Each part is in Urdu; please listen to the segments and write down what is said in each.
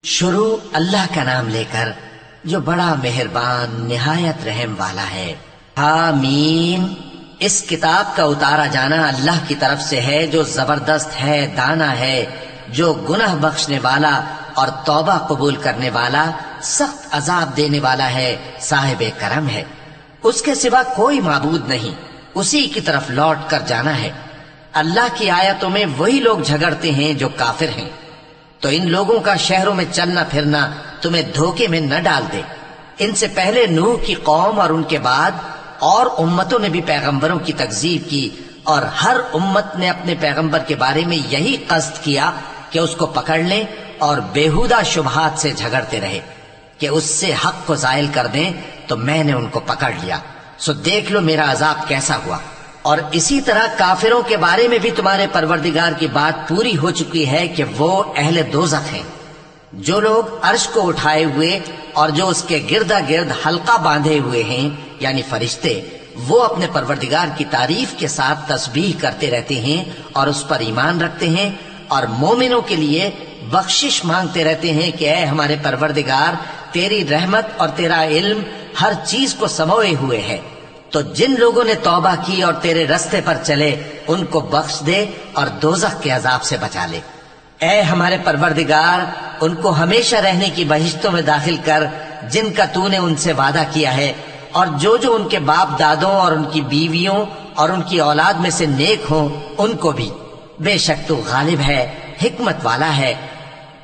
شروع اللہ کا نام لے کر جو بڑا مہربان نہایت رحم والا ہے۔ حامیم، اس کتاب کا اتارا جانا اللہ کی طرف سے ہے جو زبردست ہے، دانا ہے، جو گناہ بخشنے والا اور توبہ قبول کرنے والا، سخت عذاب دینے والا ہے، صاحب کرم ہے۔ اس کے سوا کوئی معبود نہیں، اسی کی طرف لوٹ کر جانا ہے۔ اللہ کی آیتوں میں وہی لوگ جھگڑتے ہیں جو کافر ہیں، تو ان لوگوں کا شہروں میں چلنا پھرنا تمہیں دھوکے میں نہ ڈال دے۔ ان سے پہلے نوح کی قوم اور ان کے بعد اور امتوں نے بھی پیغمبروں کی تکذیب کی، اور ہر امت نے اپنے پیغمبر کے بارے میں یہی قصد کیا کہ اس کو پکڑ لیں اور بیہودہ شبہات سے جھگڑتے رہے کہ اس سے حق کو زائل کر دیں، تو میں نے ان کو پکڑ لیا، سو دیکھ لو میرا عذاب کیسا ہوا۔ اور اسی طرح کافروں کے بارے میں بھی تمہارے پروردگار کی بات پوری ہو چکی ہے کہ وہ اہل دوزخ ہیں۔ جو لوگ عرش کو اٹھائے ہوئے اور جو اس کے گردا گرد حلقہ باندھے ہوئے ہیں یعنی فرشتے، وہ اپنے پروردگار کی تعریف کے ساتھ تسبیح کرتے رہتے ہیں اور اس پر ایمان رکھتے ہیں، اور مومنوں کے لیے بخشش مانگتے رہتے ہیں کہ اے ہمارے پروردگار، تیری رحمت اور تیرا علم ہر چیز کو سموئے ہوئے ہے، تو جن لوگوں نے توبہ کی اور تیرے رستے پر چلے ان کو بخش دے اور دوزخ کے عذاب سے بچا لے۔ اے ہمارے پروردگار، ان کو ہمیشہ رہنے کی بہشتوں میں داخل کر جن کا تو نے ان سے وعدہ کیا ہے، اور جو جو ان کے باپ دادوں اور ان کی بیویوں اور ان کی اولاد میں سے نیک ہوں ان کو بھی۔ بے شک تو غالب ہے، حکمت والا ہے۔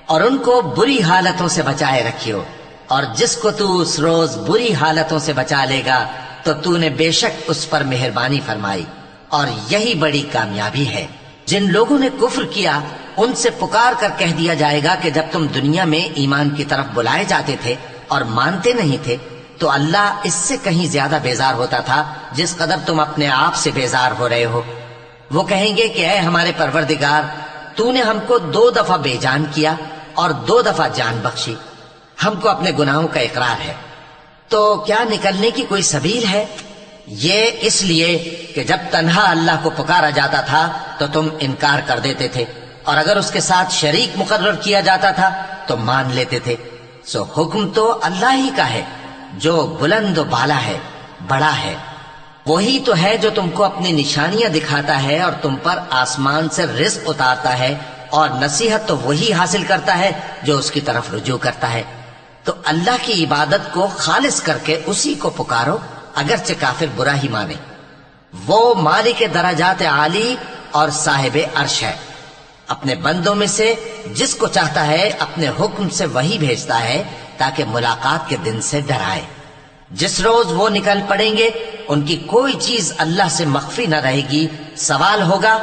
اور ان کو بری حالتوں سے بچائے رکھیو، اور جس کو تو اس روز بری حالتوں سے بچا لے گا تو نے بے شک اس پر مہربانی فرمائی، اور یہی بڑی کامیابی ہے۔ جن لوگوں نے کفر کیا ان سے پکار کر کہہ دیا جائے گا کہ جب تم دنیا میں ایمان کی طرف بلائے جاتے تھے اور مانتے نہیں تھے تو اللہ اس سے کہیں زیادہ بیزار ہوتا تھا جس قدر تم اپنے آپ سے بیزار ہو رہے ہو۔ وہ کہیں گے کہ اے ہمارے پروردگار، تو نے ہم کو 2 دفعہ بے جان کیا اور 2 دفعہ جان بخشی، ہم کو اپنے گناہوں کا اقرار ہے، تو کیا نکلنے کی کوئی سبیل ہے؟ یہ اس لیے کہ جب تنہا اللہ کو پکارا جاتا تھا تو تم انکار کر دیتے تھے، اور اگر اس کے ساتھ شریک مقرر کیا جاتا تھا تو مان لیتے تھے۔ سو حکم تو اللہ ہی کا ہے جو بلند و بالا ہے، بڑا ہے۔ وہی تو ہے جو تم کو اپنی نشانیاں دکھاتا ہے اور تم پر آسمان سے رزق اتارتا ہے، اور نصیحت تو وہی حاصل کرتا ہے جو اس کی طرف رجوع کرتا ہے۔ تو اللہ کی عبادت کو خالص کر کے اسی کو پکارو، اگرچہ کافر برا ہی مانے۔ وہ مالک درجات عالی اور صاحب عرش ہے، اپنے بندوں میں سے جس کو چاہتا ہے اپنے حکم سے وہی بھیجتا ہے تاکہ ملاقات کے دن سے ڈرائے۔ جس روز وہ نکل پڑیں گے ان کی کوئی چیز اللہ سے مخفی نہ رہے گی۔ سوال ہوگا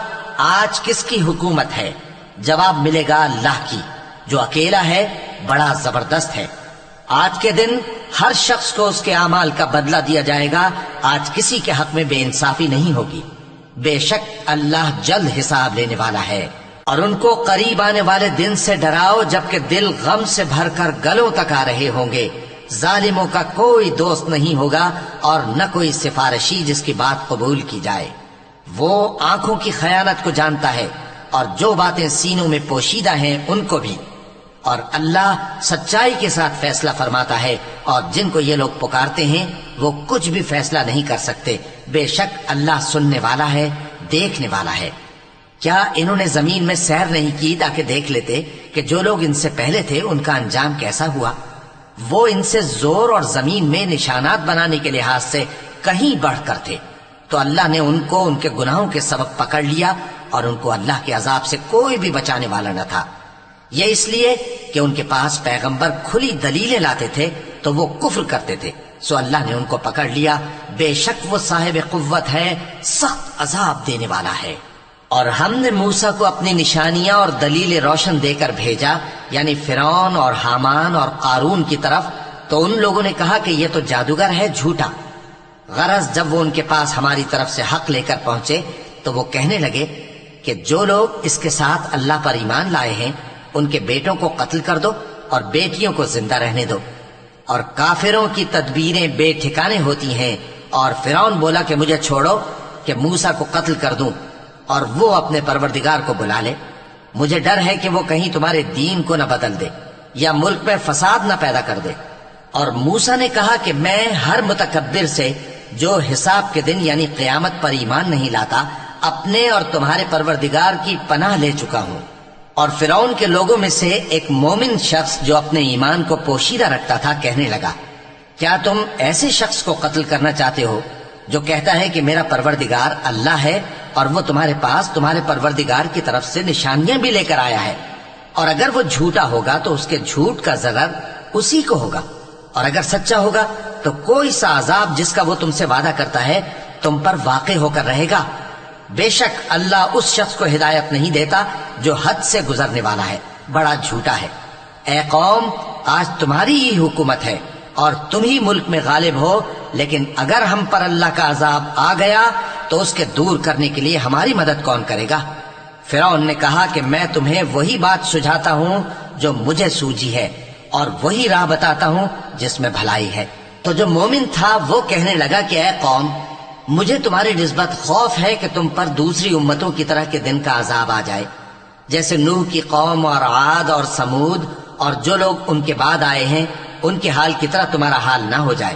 آج کس کی حکومت ہے؟ جواب ملے گا اللہ کی، جو اکیلا ہے، بڑا زبردست ہے۔ آج کے دن ہر شخص کو اس کے اعمال کا بدلہ دیا جائے گا، آج کسی کے حق میں بے انصافی نہیں ہوگی۔ بے شک اللہ جلد حساب لینے والا ہے۔ اور ان کو قریب آنے والے دن سے ڈراؤ جبکہ دل غم سے بھر کر گلوں تک آ رہے ہوں گے۔ ظالموں کا کوئی دوست نہیں ہوگا اور نہ کوئی سفارشی جس کی بات قبول کی جائے۔ وہ آنکھوں کی خیانت کو جانتا ہے اور جو باتیں سینوں میں پوشیدہ ہیں ان کو بھی، اور اللہ سچائی کے ساتھ فیصلہ فرماتا ہے، اور جن کو یہ لوگ پکارتے ہیں وہ کچھ بھی فیصلہ نہیں کر سکتے۔ بے شک اللہ سننے والا ہے، دیکھنے والا ہے۔ کیا انہوں نے زمین میں سیر نہیں کی تاکہ دیکھ لیتے کہ جو لوگ ان سے پہلے تھے ان کا انجام کیسا ہوا؟ وہ ان سے زور اور زمین میں نشانات بنانے کے لحاظ سے کہیں بڑھ کر تھے، تو اللہ نے ان کو ان کے گناہوں کے سبب پکڑ لیا، اور ان کو اللہ کے عذاب سے کوئی بھی بچانے والا نہ تھا۔ یہ اس لیے کہ ان کے پاس پیغمبر کھلی دلیلیں لاتے تھے تو وہ کفر کرتے تھے، سو اللہ نے ان کو پکڑ لیا۔ بے شک وہ صاحب قوت ہے، سخت عذاب دینے والا ہے۔ اور ہم نے موسیٰ کو اپنی نشانیاں اور دلیل روشن دے کر بھیجا، یعنی فرعون اور حامان اور قارون کی طرف، تو ان لوگوں نے کہا کہ یہ تو جادوگر ہے، جھوٹا۔ غرض جب وہ ان کے پاس ہماری طرف سے حق لے کر پہنچے تو وہ کہنے لگے کہ جو لوگ اس کے ساتھ اللہ پر ایمان لائے ہیں ان کے بیٹوں کو قتل کر دو اور بیٹیوں کو زندہ رہنے دو۔ اور کافروں کی تدبیریں بے ٹھکانے ہوتی ہیں، اور فرعون بولا کہ مجھے چھوڑو کہ موسیٰ کو قتل کر دوں اور وہ اپنے پروردگار کو بلا لے، مجھے ڈر ہے کہ وہ کہیں تمہارے دین کو نہ بدل دے۔ یا ملک میں فساد نہ پیدا کر دے۔ اور موسیٰ نے کہا کہ میں ہر متکبر سے جو حساب کے دن یعنی قیامت پر ایمان نہیں لاتا اپنے اور تمہارے پروردگار کی پناہ لے چکا ہوں۔ اور فرعون کے لوگوں میں سے ایک مومن شخص جو اپنے ایمان کو پوشیدہ رکھتا تھا کہنے لگا، کیا تم ایسے شخص کو قتل کرنا چاہتے ہو جو کہتا ہے کہ میرا پروردگار اللہ ہے اور وہ تمہارے پاس تمہارے پروردگار کی طرف سے نشانیاں بھی لے کر آیا ہے؟ اور اگر وہ جھوٹا ہوگا تو اس کے جھوٹ کا ضرر اسی کو ہوگا، اور اگر سچا ہوگا تو کوئی سا عذاب جس کا وہ تم سے وعدہ کرتا ہے تم پر واقع ہو کر رہے گا۔ بے شک اللہ اس شخص کو ہدایت نہیں دیتا جو حد سے گزرنے والا ہے، بڑا جھوٹا ہے۔ اے قوم، آج تمہاری ہی حکومت ہے اور تم ہی ملک میں غالب ہو، لیکن اگر ہم پر اللہ کا عذاب آ گیا تو اس کے دور کرنے کے لیے ہماری مدد کون کرے گا؟ فرعون نے کہا کہ میں تمہیں وہی بات سجھاتا ہوں جو مجھے سوجی ہے اور وہی راہ بتاتا ہوں جس میں بھلائی ہے۔ تو جو مومن تھا وہ کہنے لگا کہ اے قوم، مجھے تمہاری نسبت خوف ہے کہ تم پر دوسری امتوں کی طرح کے دن کا عذاب آ جائے، جیسے نوح کی قوم اور عاد اور سمود اور جو لوگ ان کے بعد آئے ہیں ان کے حال کی طرح تمہارا حال نہ ہو جائے۔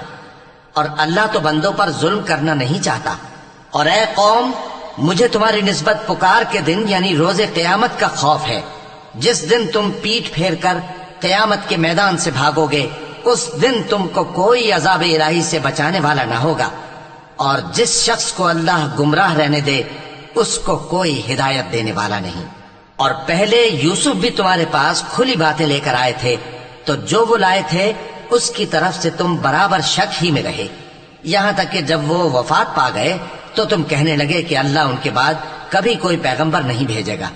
اور اللہ تو بندوں پر ظلم کرنا نہیں چاہتا۔ اور اے قوم، مجھے تمہاری نسبت پکار کے دن یعنی روز قیامت کا خوف ہے، جس دن تم پیٹ پھیر کر قیامت کے میدان سے بھاگو گے، اس دن تم کو کوئی عذاب الہی سے بچانے والا نہ ہوگا، اور جس شخص کو اللہ گمراہ رہنے دے اس کو کوئی ہدایت دینے والا نہیں۔ اور پہلے یوسف بھی تمہارے پاس کھلی باتیں لے کر آئے تھے، تو جو وہ لائے تھے اس کی طرف سے تم برابر شک ہی میں رہے، یہاں تک کہ جب وہ وفات پا گئے تو تم کہنے لگے کہ اللہ ان کے بعد کبھی کوئی پیغمبر نہیں بھیجے گا۔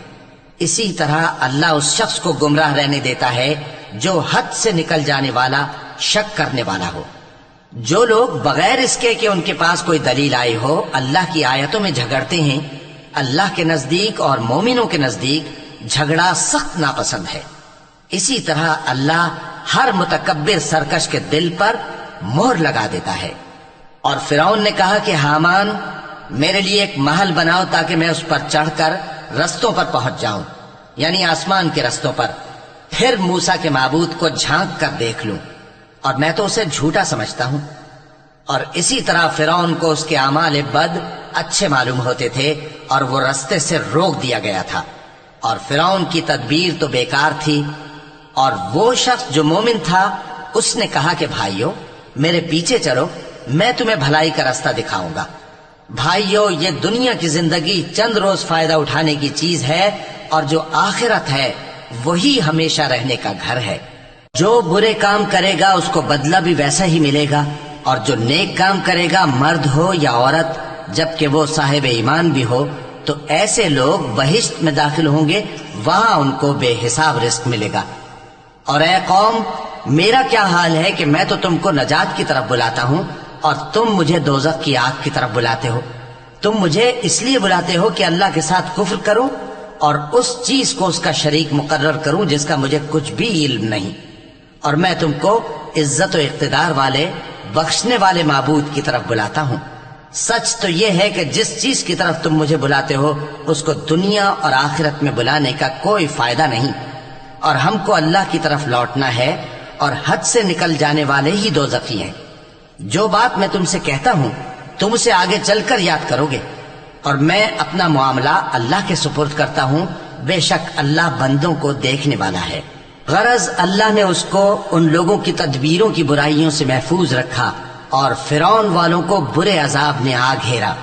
اسی طرح اللہ اس شخص کو گمراہ رہنے دیتا ہے جو حد سے نکل جانے والا، شک کرنے والا ہو۔ جو لوگ بغیر اس کے کہ ان کے پاس کوئی دلیل آئی ہو اللہ کی آیتوں میں جھگڑتے ہیں، اللہ کے نزدیک اور مومنوں کے نزدیک جھگڑا سخت ناپسند ہے۔ اسی طرح اللہ ہر متکبر سرکش کے دل پر مہر لگا دیتا ہے۔ اور فرعون نے کہا کہ حامان، میرے لیے ایک محل بناؤ تاکہ میں اس پر چڑھ کر رستوں پر پہنچ جاؤں، یعنی آسمان کے رستوں پر، پھر موسیٰ کے معبود کو جھانک کر دیکھ لوں، اور میں تو اسے جھوٹا سمجھتا ہوں۔ اور اسی طرح فرعون کو اس کے اعمال بد اچھے معلوم ہوتے تھے اور وہ رستے سے روک دیا گیا تھا، اور فرعون کی تدبیر تو بیکار تھی۔ اور وہ شخص جو مومن تھا اس نے کہا کہ بھائیو، میرے پیچھے چلو، میں تمہیں بھلائی کا راستہ دکھاؤں گا۔ بھائیو، یہ دنیا کی زندگی چند روز فائدہ اٹھانے کی چیز ہے، اور جو آخرت ہے وہی ہمیشہ رہنے کا گھر ہے۔ جو برے کام کرے گا اس کو بدلہ بھی ویسا ہی ملے گا، اور جو نیک کام کرے گا، مرد ہو یا عورت، جبکہ وہ صاحب ایمان بھی ہو، تو ایسے لوگ بہشت میں داخل ہوں گے، وہاں ان کو بے حساب رزق ملے گا۔ اور اے قوم، میرا کیا حال ہے کہ میں تو تم کو نجات کی طرف بلاتا ہوں اور تم مجھے دوزخ کی آگ کی طرف بلاتے ہو۔ تم مجھے اس لیے بلاتے ہو کہ اللہ کے ساتھ کفر کروں اور اس چیز کو اس کا شریک مقرر کروں جس کا مجھے کچھ بھی علم نہیں، اور میں تم کو عزت و اقتدار والے، بخشنے والے معبود کی طرف بلاتا ہوں۔ سچ تو یہ ہے کہ جس چیز کی طرف تم مجھے بلاتے ہو اس کو دنیا اور آخرت میں بلانے کا کوئی فائدہ نہیں، اور ہم کو اللہ کی طرف لوٹنا ہے، اور حد سے نکل جانے والے ہی دوزخی ہیں۔ جو بات میں تم سے کہتا ہوں تم اسے آگے چل کر یاد کرو گے، اور میں اپنا معاملہ اللہ کے سپرد کرتا ہوں، بے شک اللہ بندوں کو دیکھنے والا ہے۔ غرض اللہ نے اس کو ان لوگوں کی تدبیروں کی برائیوں سے محفوظ رکھا، اور فرعون والوں کو برے عذاب نے آ گھیرا،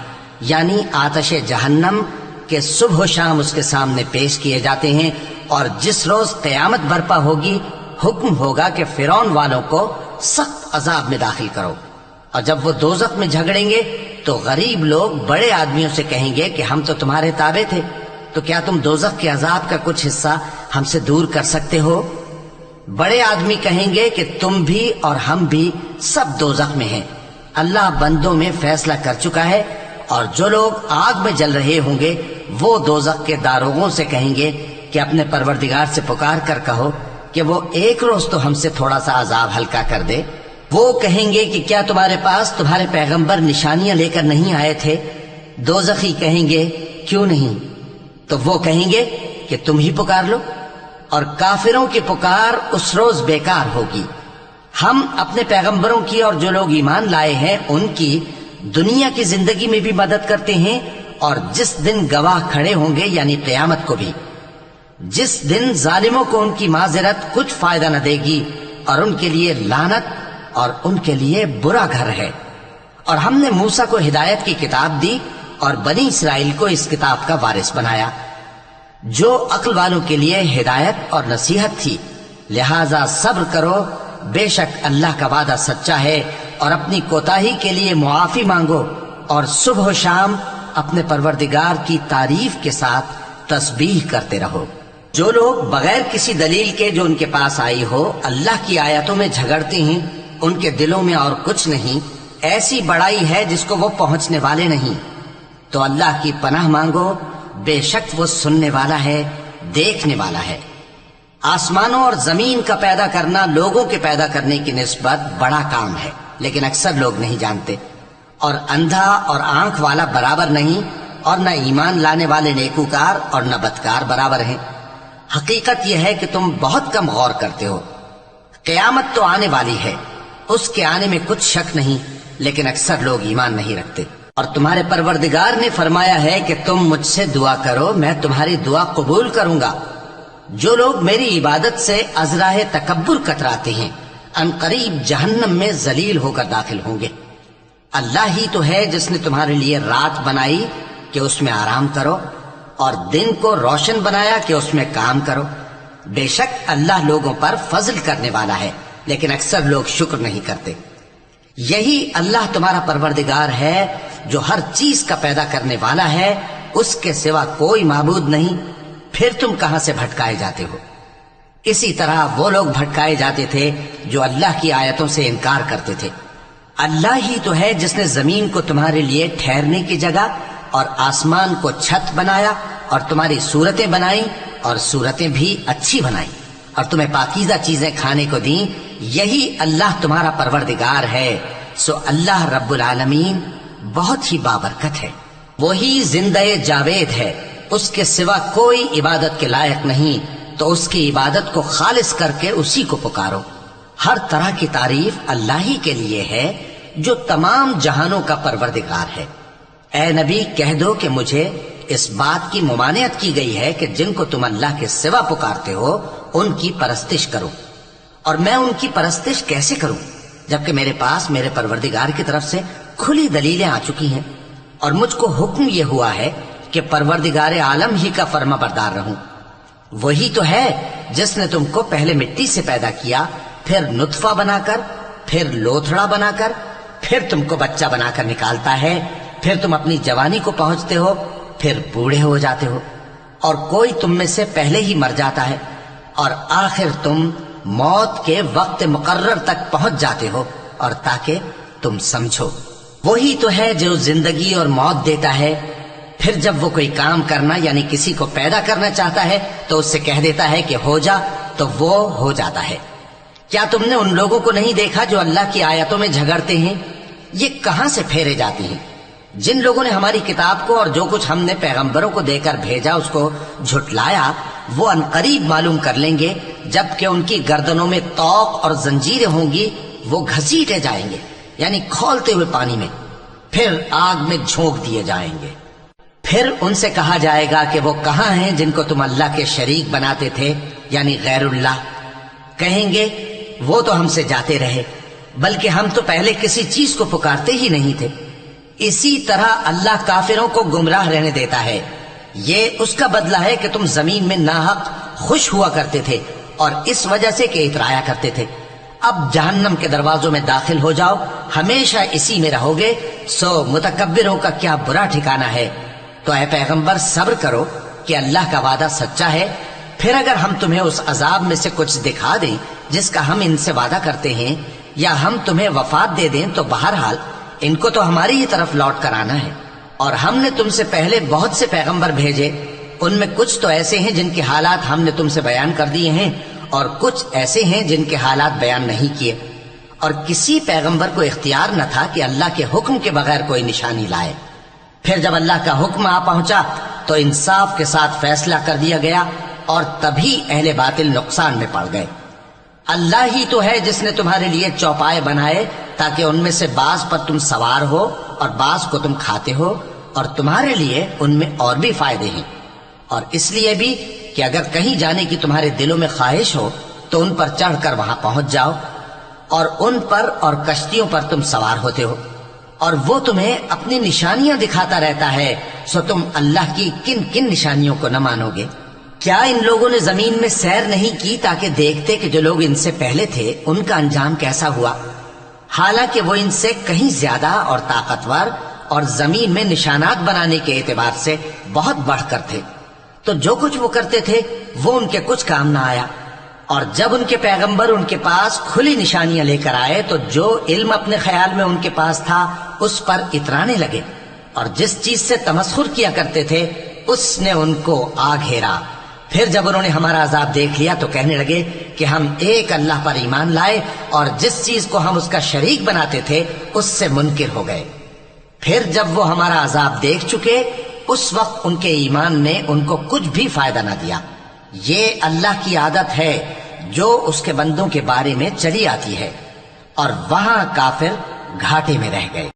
یعنی آتش جہنم کے صبح و شام اس کے سامنے پیش کیے جاتے ہیں، اور جس روز قیامت برپا ہوگی حکم ہوگا کہ فرعون والوں کو سخت عذاب میں داخل کرو۔ اور جب وہ دوزخ میں جھگڑیں گے تو غریب لوگ بڑے آدمیوں سے کہیں گے کہ ہم تو تمہارے تابع تھے، تو کیا تم دوزخ کے عذاب کا کچھ حصہ ہم سے دور کر سکتے ہو؟ بڑے آدمی کہیں گے کہ تم بھی اور ہم بھی سب دوزخ میں ہیں، اللہ بندوں میں فیصلہ کر چکا ہے۔ اور جو لوگ آگ میں جل رہے ہوں گے وہ دوزخ کے داروغوں سے کہیں گے کہ اپنے پروردگار سے پکار کر کہو کہ وہ ایک روز تو ہم سے تھوڑا سا عذاب ہلکا کر دے۔ وہ کہیں گے کہ کیا تمہارے پاس تمہارے پیغمبر نشانیاں لے کر نہیں آئے تھے؟ دوزخی کہیں گے کیوں نہیں؟ تو وہ کہیں گے کہ تم ہی پکار لو۔ اور کافروں کی پکار اس روز بیکار ہوگی۔ ہم اپنے پیغمبروں کی اور جو لوگ ایمان لائے ہیں ان کی دنیا کی زندگی میں بھی مدد کرتے ہیں، اور جس دن گواہ کھڑے ہوں گے یعنی قیامت کو بھی، جس دن ظالموں کو ان کی معذرت کچھ فائدہ نہ دے گی، اور ان کے لیے لعنت اور ان کے لیے برا گھر ہے۔ اور ہم نے موسیٰ کو ہدایت کی کتاب دی اور بنی اسرائیل کو اس کتاب کا وارث بنایا، جو عقل والوں کے لیے ہدایت اور نصیحت تھی۔ لہذا صبر کرو، بے شک اللہ کا وعدہ سچا ہے، اور اپنی کوتاہی کے لیے معافی مانگو، اور صبح و شام اپنے پروردگار کی تعریف کے ساتھ تسبیح کرتے رہو۔ جو لوگ بغیر کسی دلیل کے جو ان کے پاس آئی ہو اللہ کی آیتوں میں جھگڑتے ہیں، ان کے دلوں میں اور کچھ نہیں، ایسی بڑائی ہے جس کو وہ پہنچنے والے نہیں۔ تو اللہ کی پناہ مانگو، بے شک وہ سننے والا ہے، دیکھنے والا ہے۔ آسمانوں اور زمین کا پیدا کرنا لوگوں کے پیدا کرنے کی نسبت بڑا کام ہے، لیکن اکثر لوگ نہیں جانتے۔ اور اندھا اور آنکھ والا برابر نہیں، اور نہ ایمان لانے والے نیکوکار اور نہ بدکار برابر ہیں۔ حقیقت یہ ہے کہ تم بہت کم غور کرتے ہو۔ قیامت تو آنے والی ہے، اس کے آنے میں کچھ شک نہیں، لیکن اکثر لوگ ایمان نہیں رکھتے۔ اور تمہارے پروردگار نے فرمایا ہے کہ تم مجھ سے دعا کرو، میں تمہاری دعا قبول کروں گا۔ جو لوگ میری عبادت سے ازراہ تکبر کتراتے ہیں ان قریب جہنم میں ذلیل ہو کر داخل ہوں گے۔ اللہ ہی تو ہے جس نے تمہارے لیے رات بنائی کہ اس میں آرام کرو، اور دن کو روشن بنایا کہ اس میں کام کرو۔ بے شک اللہ لوگوں پر فضل کرنے والا ہے، لیکن اکثر لوگ شکر نہیں کرتے۔ یہی اللہ تمہارا پروردگار ہے جو ہر چیز کا پیدا کرنے والا ہے، اس کے سوا کوئی معبود نہیں، پھر تم کہاں سے بھٹکائے جاتے ہو؟ اسی طرح وہ لوگ بھٹکائے جاتے تھے جو اللہ کی آیتوں سے انکار کرتے تھے۔ اللہ ہی تو ہے جس نے زمین کو تمہارے لیے ٹھہرنے کی جگہ اور آسمان کو چھت بنایا، اور تمہاری صورتیں بنائیں اور صورتیں بھی اچھی بنائیں، اور تمہیں پاکیزہ چیزیں کھانے کو دیں۔ یہی اللہ تمہارا پروردگار ہے، سو اللہ رب العالمین بہت ہی بابرکت ہے۔ وہی زندہ جاوید ہے، اس کے سوا کوئی عبادت کے لائق نہیں، تو اس کی عبادت کو خالص کر کے اسی کو پکارو۔ ہر طرح کی تعریف اللہ ہی کے لیے ہے جو تمام جہانوں کا پروردگار ہے۔ اے نبی کہہ دو کہ مجھے اس بات کی ممانعت کی گئی ہے کہ جن کو تم اللہ کے سوا پکارتے ہو ان کی پرستش کرو، اور میں ان کی پرستش کیسے کروں جبکہ میرے پاس میرے پروردگار کی طرف سے کھلی دلیلیں آ چکی ہیں، اور مجھ کو حکم یہ ہوا ہے کہ پروردگار عالم ہی کا فرما بردار رہوں۔ وہی تو ہے جس نے تم کو پہلے مٹی سے پیدا کیا، پھر نطفہ بنا کر، پھر لوتھڑا بنا کر، پھر تم کو بچہ بنا کر نکالتا ہے، پھر تم اپنی جوانی کو پہنچتے ہو، پھر بوڑھے ہو جاتے ہو، اور کوئی تم میں سے پہلے ہی مر جاتا ہے، اور آخر تم موت کے وقت مقرر تک پہنچ جاتے ہو، اور تاکہ تم سمجھو۔ وہی تو ہے جو زندگی اور موت دیتا ہے، پھر جب وہ کوئی کام کرنا یعنی کسی کو پیدا کرنا چاہتا ہے تو اس سے کہہ دیتا ہے کہ ہو جا، تو وہ ہو جاتا ہے۔ کیا تم نے ان لوگوں کو نہیں دیکھا جو اللہ کی آیتوں میں جھگڑتے ہیں؟ یہ کہاں سے پھیرے جاتے ہیں؟ جن لوگوں نے ہماری کتاب کو اور جو کچھ ہم نے پیغمبروں کو دے کر بھیجا اس کو جھٹلایا، وہ عنقریب معلوم کر لیں گے جبکہ ان کی گردنوں میں طوق اور زنجیریں ہوں گی، وہ گھسیٹے جائیں گے یعنی کھولتے ہوئے پانی میں، پھر آگ میں جھونک دیے جائیں گے۔ پھر ان سے کہا جائے گا کہ وہ کہاں ہیں جن کو تم اللہ کے شریک بناتے تھے یعنی غیر اللہ؟ کہیں گے وہ تو ہم سے جاتے رہے، بلکہ ہم تو پہلے کسی چیز کو پکارتے ہی نہیں تھے۔ اسی طرح اللہ کافروں کو گمراہ رہنے دیتا ہے، یہ اس کا بدلہ ہے کہ تم زمین میں ناحق خوش ہوا کرتے تھے اور اس وجہ سے کہ اترایا کرتے تھے۔ اب جہنم کے دروازوں میں داخل ہو جاؤ، ہمیشہ اسی میں رہو گے، سو متکبروں کا کیا برا ٹھکانہ ہے۔ تو اے پیغمبر صبر کرو کہ اللہ کا وعدہ سچا ہے، پھر اگر ہم تمہیں اس عذاب میں سے کچھ دکھا دیں جس کا ہم ان سے وعدہ کرتے ہیں، یا ہم تمہیں وفات دے دیں، تو بہرحال ان کو تو ہماری ہی طرف لوٹ کر آنا ہے۔ اور ہم نے تم سے پہلے بہت سے پیغمبر بھیجے، ان میں کچھ تو ایسے ہیں جن کے حالات ہم نے تم سے بیان کر دیے ہیں، اور کچھ ایسے ہیں جن کے حالات بیان نہیں کیے۔ اور کسی پیغمبر کو اختیار نہ تھا کہ اللہ کے حکم کے بغیر کوئی نشانی لائے۔ پھر جب اللہ کا حکم آ پہنچا تو انصاف کے ساتھ فیصلہ کر دیا گیا، اور تبھی اہل باطل نقصان میں پڑ گئے۔ اللہ ہی تو ہے جس نے تمہارے لیے چوپائے بنائے تاکہ ان میں سے بعض پر تم سوار ہو اور بعض کو تم کھاتے ہو، اور تمہارے لیے ان میں اور بھی فائدے ہیں، اور اس لیے بھی کہ اگر کہیں جانے کی تمہارے دلوں میں خواہش ہو تو ان پر چڑھ کر وہاں پہنچ جاؤ، اور ان پر اور کشتیوں پر تم سوار ہوتے ہو، اور وہ تمہیں اپنی نشانیاں دکھاتا رہتا ہے، سو تم اللہ کی کن کن نشانیوں کو نہ مانو گے؟ کیا ان لوگوں نے زمین میں سیر نہیں کی تاکہ دیکھتے کہ جو لوگ ان سے پہلے تھے ان کا انجام کیسا ہوا؟ حالانکہ وہ ان سے کہیں زیادہ اور طاقتور اور زمین میں نشانات بنانے کے اعتبار سے بہت بڑھ کر تھے، تو جو کچھ وہ کرتے تھے وہ ان کے کچھ کام نہ آیا۔ اور جب ان کے پیغمبر ان کے پاس کھلی نشانیاں لے کر آئے تو جو علم اپنے خیال میں ان کے پاس تھا اس پر اترانے لگے، اور جس چیز سے تمسخر کیا کرتے تھے اس نے ان کو آ گھیرا۔ پھر جب انہوں نے ہمارا عذاب دیکھ لیا تو کہنے لگے کہ ہم ایک اللہ پر ایمان لائے، اور جس چیز کو ہم اس کا شریک بناتے تھے اس سے منکر ہو گئے۔ پھر جب وہ ہمارا عذاب دیکھ چکے اس وقت ان کے ایمان نے ان کو کچھ بھی فائدہ نہ دیا۔ یہ اللہ کی عادت ہے جو اس کے بندوں کے بارے میں چلی آتی ہے، اور وہاں کافر گھاٹے میں رہ گئے۔